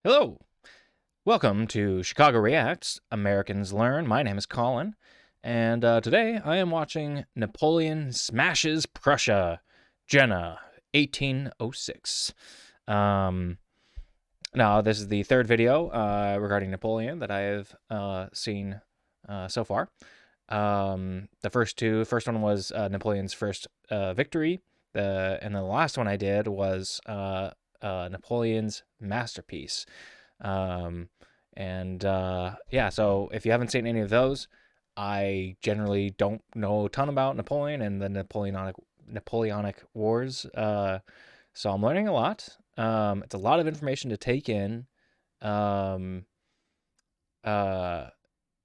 Hello, welcome to Chicago Reacts, Americans Learn. My name is Colin, and today I am watching Napoleon Smashes Prussia, Jena, 1806. Now, this is the third video regarding Napoleon that I have seen so far. The first one was Napoleon's first victory, and then the last one I did was Napoleon's masterpiece. Yeah, so if you haven't seen any of those, I generally don't know a ton about Napoleon and the Napoleonic Wars. So I'm learning a lot. It's a lot of information to take in. Yeah,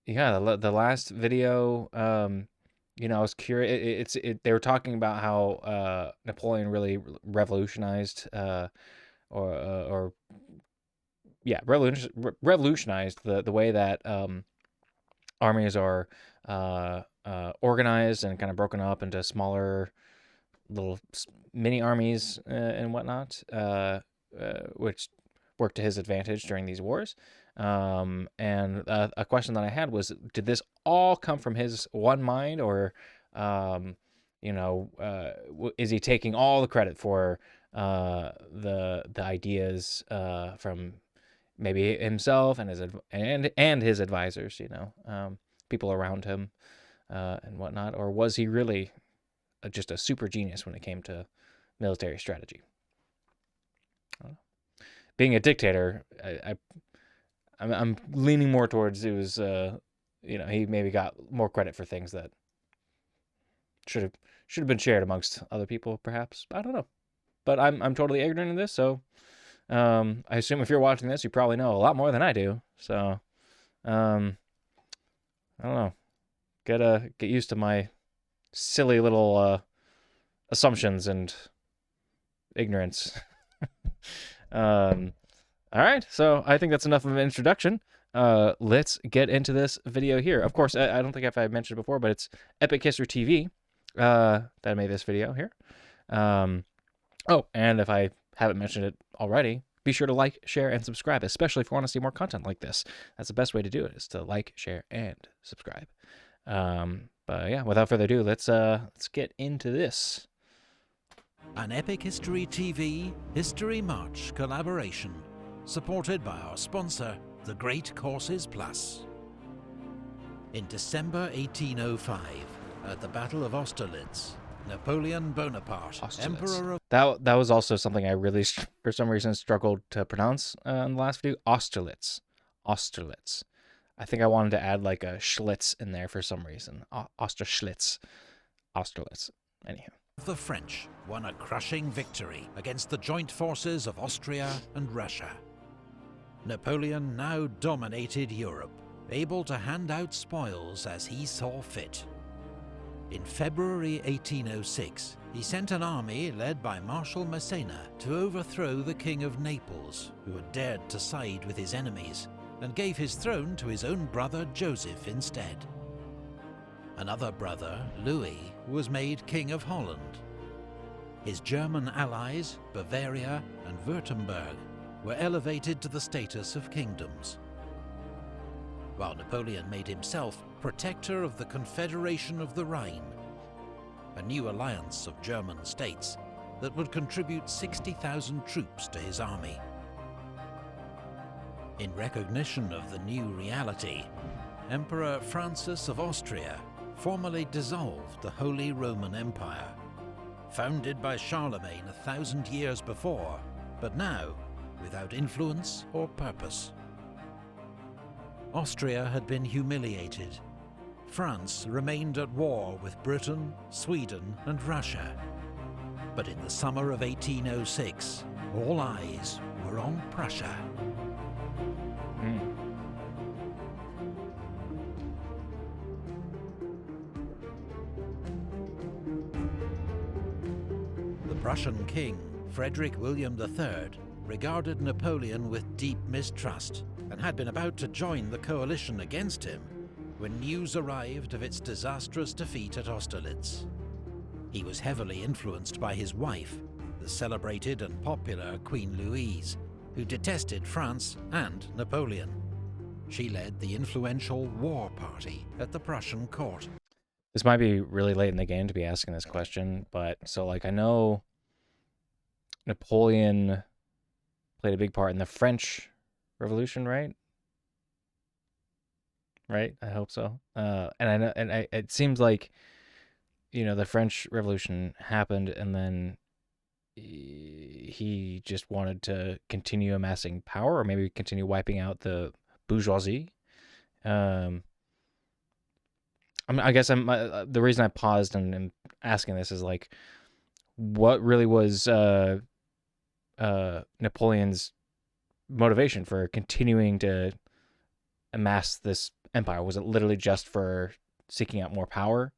the last video, I was curious. They were talking about how Napoleon really revolutionized, revolutionized the way that armies are organized and kind of broken up into smaller little mini armies and whatnot, which worked to his advantage during these wars. And a question that I had was, did this all come from his one mind, or is he taking all the credit for the ideas from maybe himself and his advisors, people around him and whatnot, or was he really just a super genius when it came to military strategy? I don't know. Being a dictator, I'm leaning more towards it was he maybe got more credit for things that should have been shared amongst other people, perhaps. I don't know, but I'm totally ignorant of this, so I assume if you're watching this, you probably know a lot more than I do. So I don't know. Get used to my silly little assumptions and ignorance. All right, so I think that's enough of an introduction. Let's get into this video here. Of course, I don't think if I mentioned it before, but it's Epic History TV that made this video here. Oh, and if I haven't mentioned it already, be sure to like, share, and subscribe, especially if you want to see more content like this. That's the best way to do it, is to like, share, and subscribe. But yeah, without further ado, let's get into this. An Epic History TV History March collaboration, supported by our sponsor, The Great Courses Plus. In December 1805, at the Battle of Austerlitz, Napoleon Bonaparte, Emperor of... That was also something I really, for some reason, struggled to pronounce in the last video. Austerlitz. Austerlitz. I think I wanted to add like a Schlitz in there for some reason. Austerlitz. Austerlitz. Anyhow. The French won a crushing victory against the joint forces of Austria and Russia. Napoleon now dominated Europe, able to hand out spoils as he saw fit. In February 1806, he sent an army led by Marshal Massena to overthrow the King of Naples, who had dared to side with his enemies, and gave his throne to his own brother Joseph instead. Another brother, Louis, was made King of Holland. His German allies, Bavaria and Württemberg, were elevated to the status of kingdoms, while Napoleon made himself protector of the Confederation of the Rhine, a new alliance of German states that would contribute 60,000 troops to his army. In recognition of the new reality, Emperor Francis of Austria formally dissolved the Holy Roman Empire, founded by Charlemagne 1,000 years before, but now without influence or purpose. Austria had been humiliated. France remained at war with Britain, Sweden, and Russia. But in the summer of 1806, all eyes were on Prussia. The Prussian king, Frederick William III, regarded Napoleon with deep mistrust and had been about to join the coalition against him when news arrived of its disastrous defeat at Austerlitz. He was heavily influenced by his wife, the celebrated and popular Queen Louise, who detested France and Napoleon. She led the influential War Party at the Prussian court. This might be really late in the game to be asking this question, but so like I know Napoleon played a big part in the French Revolution, right? Right? I hope so. It seems like, the French Revolution happened, and then he just wanted to continue amassing power, or maybe continue wiping out the bourgeoisie. I guess the reason I paused and am asking this is like, what really was Napoleon's motivation for continuing to amass this empire? Was it literally just for seeking out more power?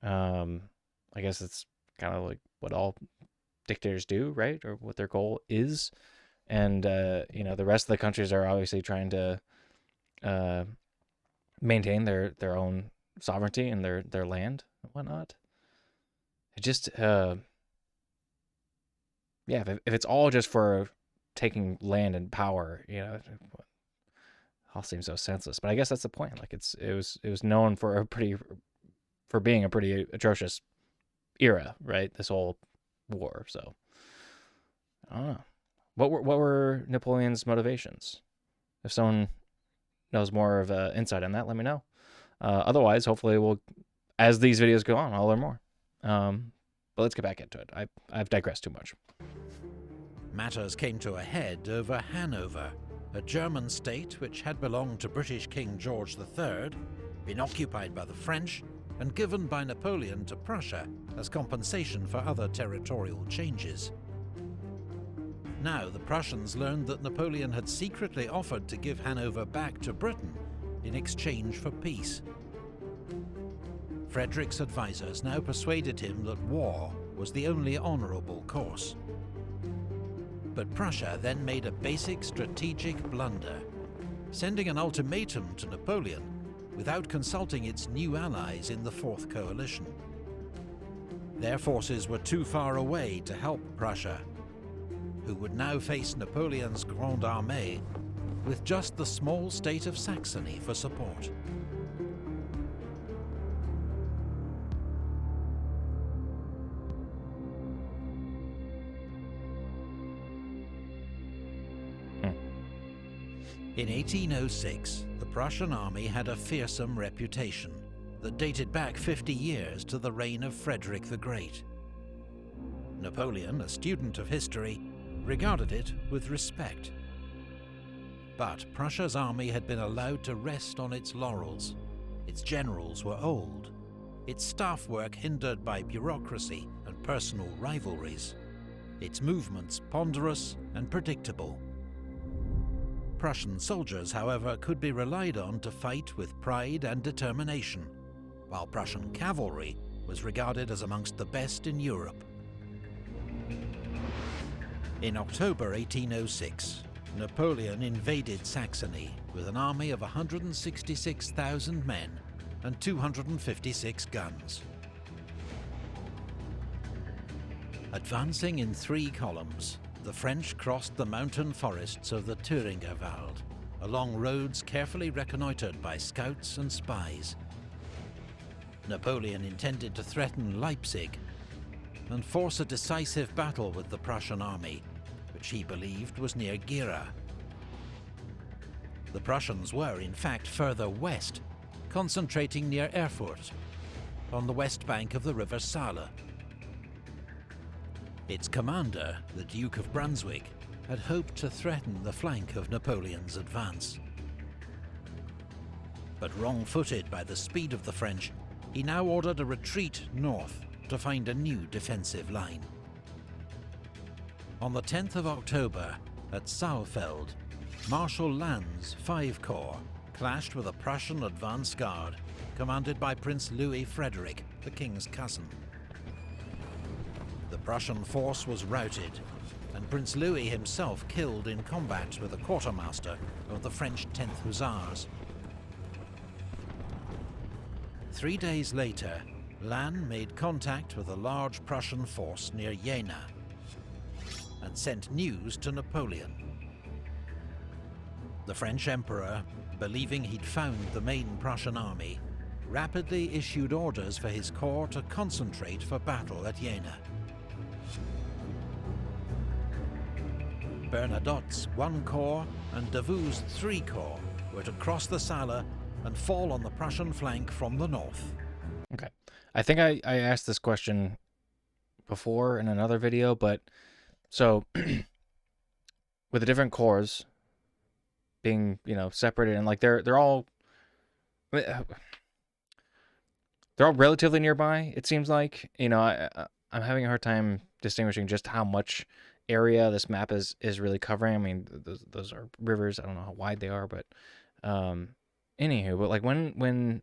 I guess it's kind of like what all dictators do, right? Or what their goal is. And the rest of the countries are obviously trying to maintain their own sovereignty and their land and whatnot. It just if it's all just for taking land and power, it all seems so senseless. But I guess that's the point. Like it was known for being a pretty atrocious era, right? This whole war. So I don't know. What were Napoleon's motivations? If someone knows more of insight on that, let me know. Otherwise, hopefully as these videos go on, I'll learn more. But let's get back into it. I've digressed too much. Matters came to a head over Hanover, a German state which had belonged to British King George III, been occupied by the French, and given by Napoleon to Prussia as compensation for other territorial changes. Now the Prussians learned that Napoleon had secretly offered to give Hanover back to Britain in exchange for peace. Frederick's advisors now persuaded him that war was the only honourable course. But Prussia then made a basic strategic blunder, sending an ultimatum to Napoleon without consulting its new allies in the Fourth Coalition. Their forces were too far away to help Prussia, who would now face Napoleon's Grande Armée with just the small state of Saxony for support. In 1806, the Prussian army had a fearsome reputation that dated back 50 years to the reign of Frederick the Great. Napoleon, a student of history, regarded it with respect. But Prussia's army had been allowed to rest on its laurels. Its generals were old, its staff work hindered by bureaucracy and personal rivalries, its movements ponderous and predictable. Prussian soldiers, however, could be relied on to fight with pride and determination, while Prussian cavalry was regarded as amongst the best in Europe. In October 1806, Napoleon invaded Saxony with an army of 166,000 men and 256 guns. Advancing in 3 columns, the French crossed the mountain forests of the Thüringer Wald, along roads carefully reconnoitred by scouts and spies. Napoleon intended to threaten Leipzig and force a decisive battle with the Prussian army, which he believed was near Gera. The Prussians were, in fact, further west, concentrating near Erfurt, on the west bank of the river Saale. Its commander, the Duke of Brunswick, had hoped to threaten the flank of Napoleon's advance. But wrong-footed by the speed of the French, he now ordered a retreat north to find a new defensive line. On the 10th of October, at Saalfeld, Marshal Lannes' 5 Corps clashed with a Prussian advance guard, commanded by Prince Louis Frederick, the king's cousin. The Prussian force was routed, and Prince Louis himself killed in combat with a quartermaster of the French 10th Hussars. 3 days later, Lannes made contact with a large Prussian force near Jena and sent news to Napoleon. The French Emperor, believing he'd found the main Prussian army, rapidly issued orders for his corps to concentrate for battle at Jena. Bernadotte's 1 corps and Davout's 3 corps were to cross the Saale and fall on the Prussian flank from the north. Okay. I think I asked this question before in another video, but so with the different corps being, separated, and like they're all relatively nearby, it seems like. I'm having a hard time distinguishing just how much area this map is really covering. I mean, those are rivers. I don't know how wide they are, but anywho, but like when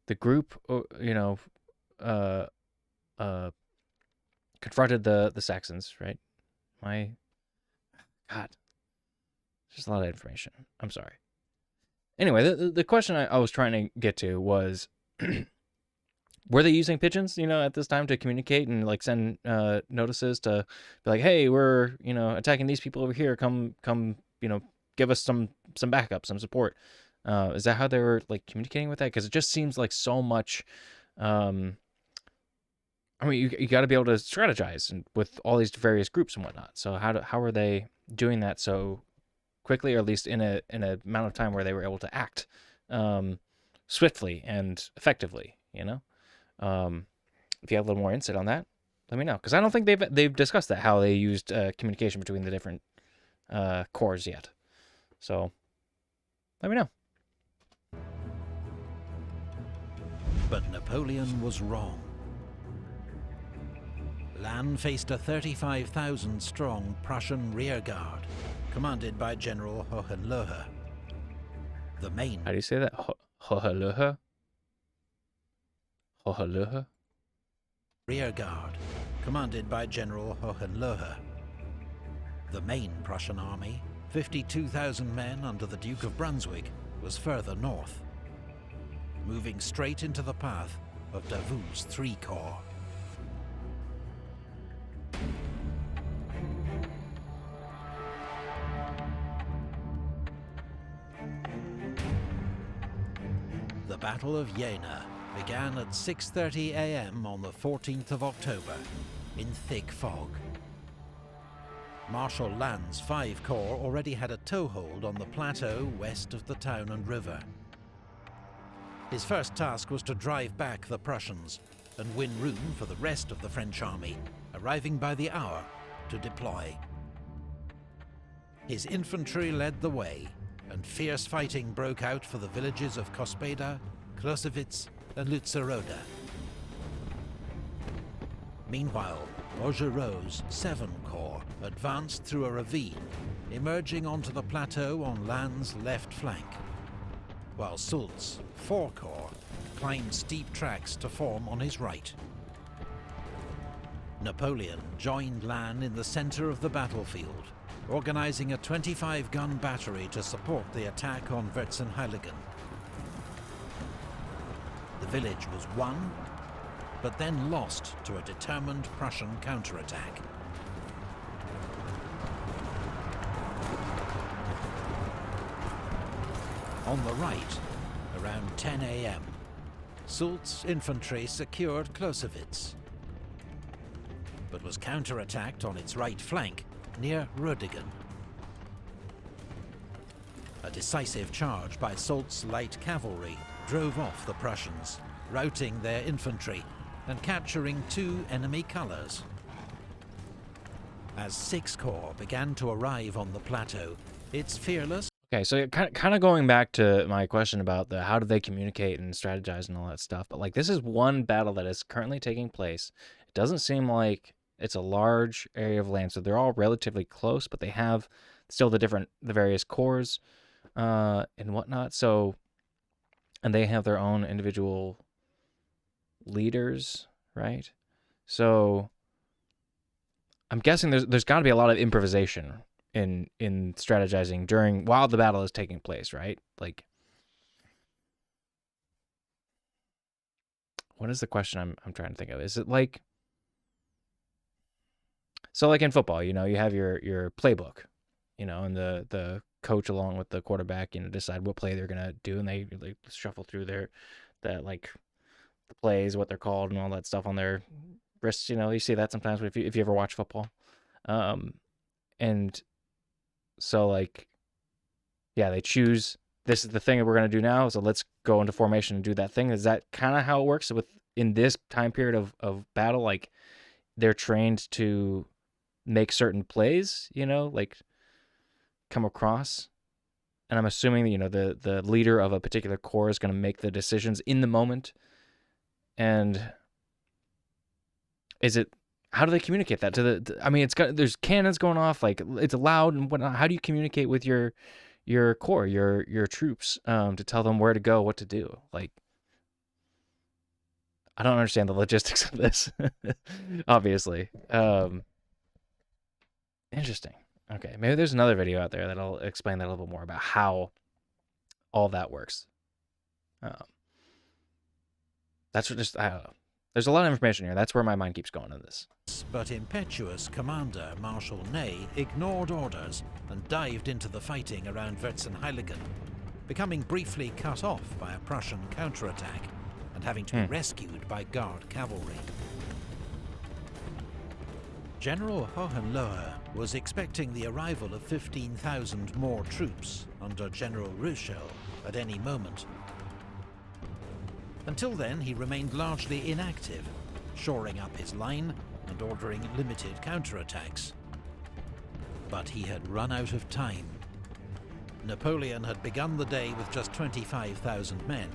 the group, confronted the Saxons, right? God, just a lot of information. I'm sorry. Anyway, the question I was trying to get to was, were they using pigeons, at this time to communicate and like send notices to be like, hey, we're, attacking these people over here. Come, give us some backup, some support. Is that how they were like communicating with that? Because it just seems like so much. I mean, you got to be able to strategize and with all these various groups and whatnot. So how are they doing that so quickly, or at least in a amount of time where they were able to act swiftly and effectively? If you have a little more insight on that, let me know, because I don't think they've discussed that, how they used communication between the different corps yet. So let me know. But Napoleon was wrong. Lannes faced a 35,000-strong Prussian rearguard, commanded by General Hohenlohe. The main... How do you say that? Hohenlohe? Hohenlohe? Rearguard, commanded by General Hohenlohe. The main Prussian army, 52,000 men under the Duke of Brunswick, was further north, moving straight into the path of Davout's 3 corps. The Battle of Jena began at 6:30 a.m. on the 14th of October, in thick fog. Marshal Lannes' 5 corps already had a toehold on the plateau west of the town and river. His first task was to drive back the Prussians and win room for the rest of the French army, arriving by the hour to deploy. His infantry led the way, and fierce fighting broke out for the villages of Cospeda, Closewitz and Lützeroda. Meanwhile, Augereau's 7 Corps advanced through a ravine, emerging onto the plateau on Lannes' left flank, while Soult's 4 Corps climbed steep tracks to form on his right. Napoleon joined Lannes in the centre of the battlefield, organising a 25-gun battery to support the attack on Vierzehnheiligen. The village was won, but then lost to a determined Prussian counterattack. On the right, around 10 a.m., Soult's infantry secured Closewitz, but was counterattacked on its right flank near Rödigen. A decisive charge by Soult's light cavalry drove off the Prussians, routing their infantry and capturing 2 enemy colours. As 6 Corps began to arrive on the plateau, its fearless... Okay, so kind of going back to my question about the how do they communicate and strategize and all that stuff, but like this is one battle that is currently taking place. It doesn't seem like it's a large area of land, so they're all relatively close, but they have still the various corps and whatnot. So, and they have their own individual leaders, right? So, I'm guessing there's got to be a lot of improvisation in strategizing while the battle is taking place, right? Like, what is the question I'm trying to think of? Is it like, so like in football, you have your playbook, and the coach along with the quarterback, decide what play they're gonna do, and they like shuffle through the plays, what they're called, and all that stuff on their wrists. You see that sometimes if you ever watch football, and so like, yeah, they choose, this is the thing that we're gonna do now, so let's go into formation and do that thing. Is that kind of how it works in this time period of battle? Like, they're trained to make certain plays, like come across. And I'm assuming that, the leader of a particular corps is going to make the decisions in the moment. And how do they communicate that to I mean, there's cannons going off, like it's loud and whatnot. How do you communicate with your corps, your troops, to tell them where to go, what to do? Like, I don't understand the logistics of this, obviously. Interesting. Okay, maybe there's another video out there that'll explain that a little bit more about how all that works. That's just, I don't know. There's a lot of information here. That's where my mind keeps going on this. But impetuous commander Marshal Ney ignored orders and dived into the fighting around Vierzehnheiligen, becoming briefly cut off by a Prussian counterattack and having to be rescued by Guard cavalry. General Hohenlohe was expecting the arrival of 15,000 more troops under General Ruchel at any moment. Until then, he remained largely inactive, shoring up his line and ordering limited counterattacks. But he had run out of time. Napoleon had begun the day with just 25,000 men.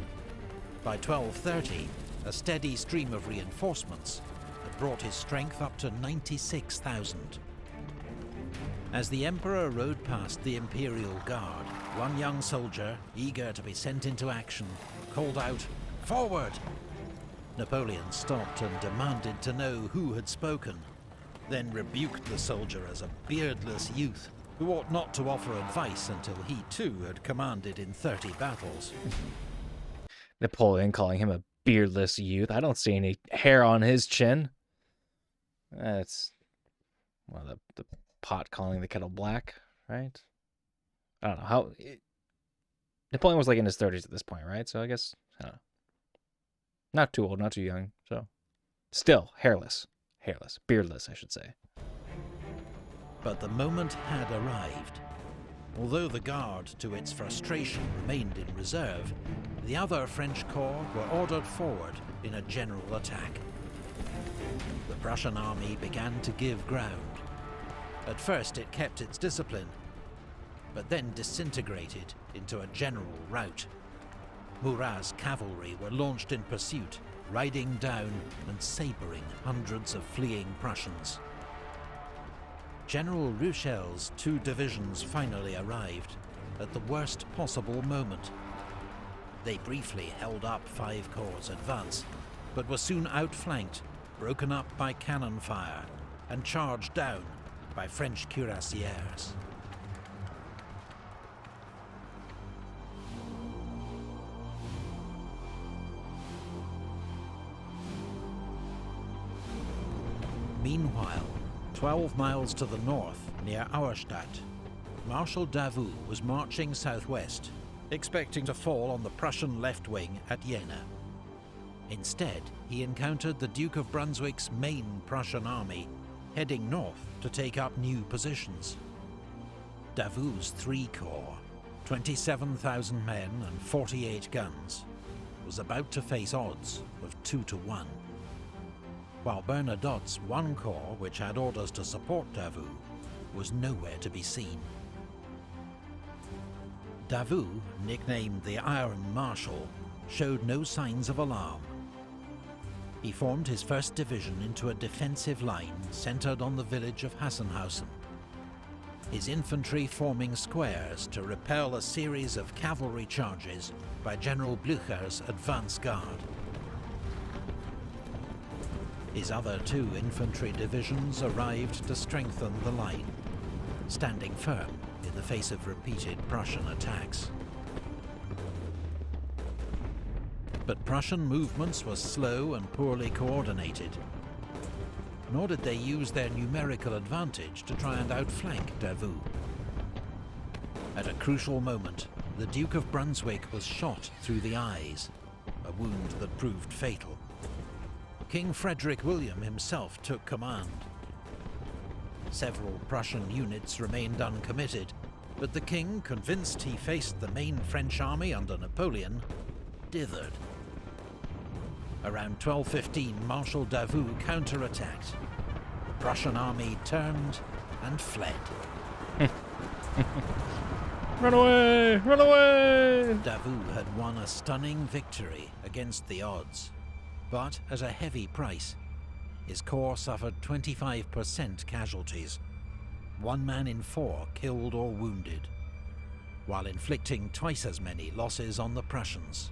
By 12:30, a steady stream of reinforcements had brought his strength up to 96,000. As the Emperor rode past the Imperial Guard, one young soldier, eager to be sent into action, called out, "Forward!" Napoleon stopped and demanded to know who had spoken, then rebuked the soldier as a beardless youth who ought not to offer advice until he too had commanded in 30 battles. Napoleon calling him a beardless youth. I don't see any hair on his chin. That's, well, the pot calling the kettle black, right? I don't know how. Napoleon was like in his 30s at this point, right? So I guess, I don't know. Not too old, not too young. So still hairless, beardless, I should say. But the moment had arrived. Although the Guard, to its frustration, remained in reserve, the other French corps were ordered forward in a general attack. The Prussian army began to give ground. At first it kept its discipline, but then disintegrated into a general rout. Murat's cavalry were launched in pursuit, riding down and sabring hundreds of fleeing Prussians. General Ruchel's 2 divisions finally arrived, at the worst possible moment. They briefly held up 5 corps' advance, but were soon outflanked, broken up by cannon fire, and charged down by French cuirassiers. Meanwhile, 12 miles to the north, near Auerstadt, Marshal Davout was marching southwest, expecting to fall on the Prussian left wing at Jena. Instead, he encountered the Duke of Brunswick's main Prussian army, heading north to take up new positions. Davout's 3 corps, 27,000 men and 48 guns, was about to face odds of 2 to 1. While Bernadotte's 1 corps, which had orders to support Davout, was nowhere to be seen. Davout, nicknamed the Iron Marshal, showed no signs of alarm. He formed his 1st Division into a defensive line centered on the village of Hassenhausen, his infantry forming squares to repel a series of cavalry charges by General Blücher's advance guard. His other 2 infantry divisions arrived to strengthen the line, standing firm in the face of repeated Prussian attacks. But Prussian movements were slow and poorly coordinated, nor did they use their numerical advantage to try and outflank Davout. At a crucial moment, the Duke of Brunswick was shot through the eyes, a wound that proved fatal. King Frederick William himself took command. Several Prussian units remained uncommitted, but the king, convinced he faced the main French army under Napoleon, dithered. Around 1215, Marshal Davout counterattacked. The Prussian army turned and fled. Run away! Run away! Davout had won a stunning victory against the odds, but at a heavy price. His corps suffered 25% casualties, 1 man in 4 killed or wounded, while inflicting twice as many losses on the Prussians.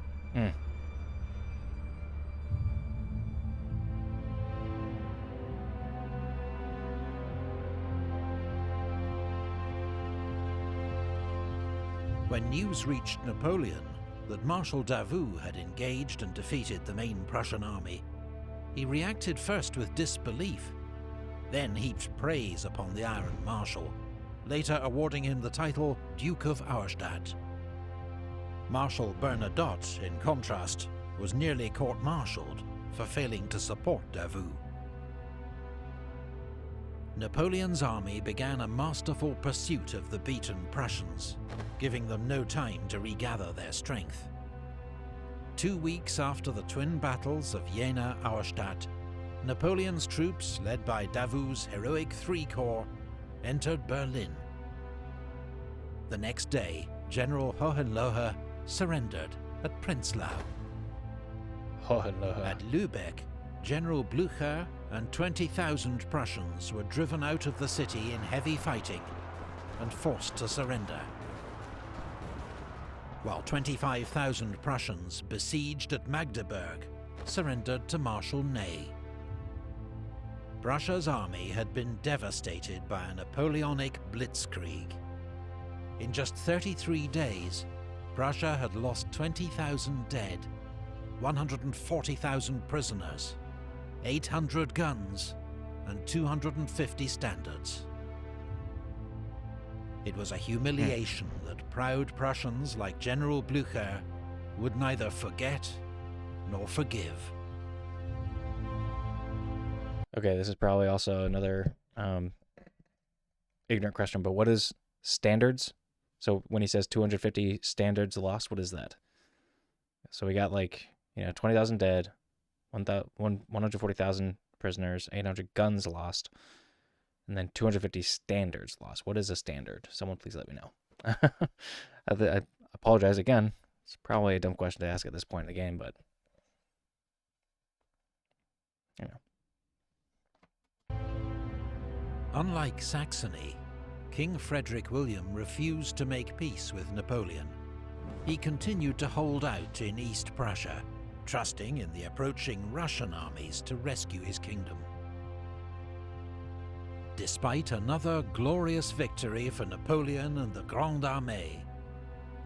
When news reached Napoleon that Marshal Davout had engaged and defeated the main Prussian army, he reacted first with disbelief, then heaped praise upon the Iron Marshal, later awarding him the title Duke of Auerstadt. Marshal Bernadotte, in contrast, was nearly court-martialed for failing to support Davout. Napoleon's army began a masterful pursuit of the beaten Prussians, giving them no time to regather their strength. 2 weeks after the twin battles of Jena-Auerstadt, Napoleon's troops, led by Davout's heroic III Corps, entered Berlin. The next day, General Hohenlohe surrendered at Prenzlau. At Lübeck, General Blücher and 20,000 Prussians were driven out of the city in heavy fighting and forced to surrender, while 25,000 Prussians besieged at Magdeburg surrendered to Marshal Ney. Prussia's army had been devastated by a Napoleonic blitzkrieg. In just 33 days, Prussia had lost 20,000 dead, 140,000 prisoners, 800 guns, and 250 standards. It was a humiliation that proud Prussians like General Blücher would neither forget nor forgive. Okay, this is probably also another ignorant question, but what is standards? So when he says 250 standards lost, what is that? So we got 20,000 dead, 140,000 prisoners, 800 guns lost, and then 250 standards lost. What is a standard? Someone please let me know. I apologize again. It's probably a dumb question to ask at this point in the game, but you know. Unlike Saxony, King Frederick William refused to make peace with Napoleon. He continued to hold out in East Prussia, trusting in the approaching Russian armies to rescue his kingdom. Despite another glorious victory for Napoleon and the Grande Armée,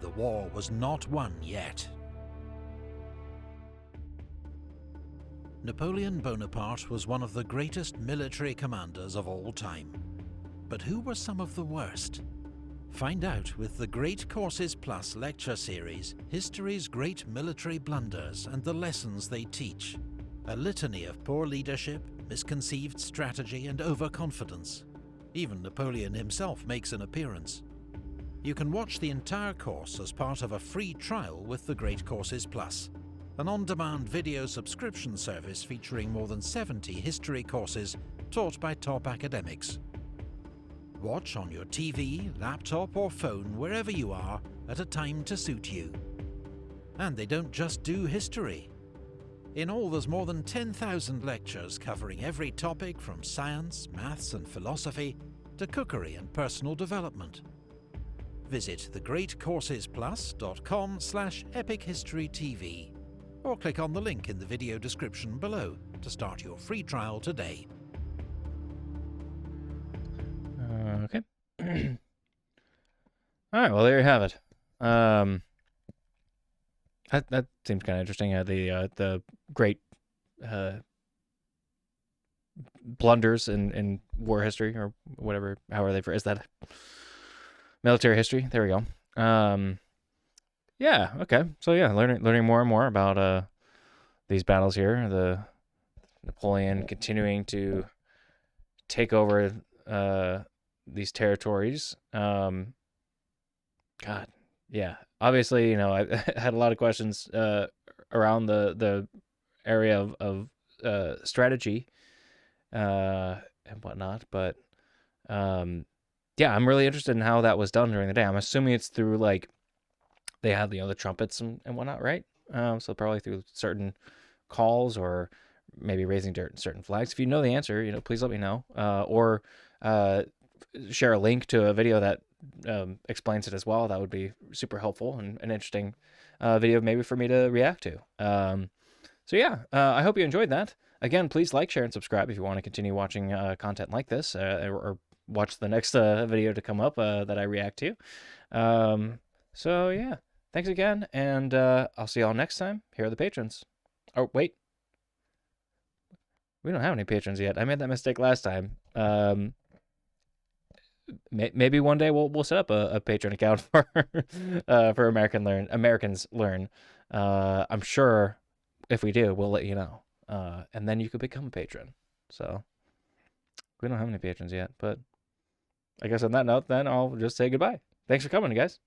the war was not won yet. Napoleon Bonaparte was one of the greatest military commanders of all time. But who were some of the worst? Find out with the Great Courses Plus lecture series, History's Great Military Blunders and the Lessons They Teach. A litany of poor leadership, misconceived strategy and overconfidence. Even Napoleon himself makes an appearance. You can watch the entire course as part of a free trial with the Great Courses Plus, an on-demand video subscription service featuring more than 70 history courses taught by top academics. Watch on your TV, laptop or phone wherever you are at a time to suit you. And they don't just do history. In all, there's more than 10,000 lectures covering every topic from science, maths and philosophy to cookery and personal development. Visit thegreatcoursesplus.com/epichistorytv or click on the link in the video description below to start your free trial today. Okay. All right. Well, there you have it. That seems kind of interesting. The great blunders in war history, or whatever, however they phrase that. military history. There we go. Yeah. Okay. So yeah, learning more and more about these battles here. The Napoleon continuing to take over these territories. God, yeah. Obviously, I had a lot of questions around the area of strategy and whatnot, but um, yeah, I'm really interested in how that was done during the day. I'm assuming it's through like they had the trumpets and whatnot, right? So probably through certain calls or maybe raising certain flags. If you know the answer, please let me know, or uh, share a link to a video that explains it as well. That would be super helpful and an interesting video maybe for me to react to. So yeah, I hope you enjoyed that. Again, please like, share, and subscribe if you want to continue watching content like this, or watch the next video to come up that I react to. So yeah, thanks again, and I'll see y'all next time. Here are the patrons. Oh wait, we don't have any patrons yet. I made that mistake last time. Maybe one day we'll set up a Patreon account for Americans Learn. I'm sure if we do, we'll let you know, and then you could become a patron. So we don't have any patrons yet, but I guess on that note, then I'll just say goodbye. Thanks for coming, guys.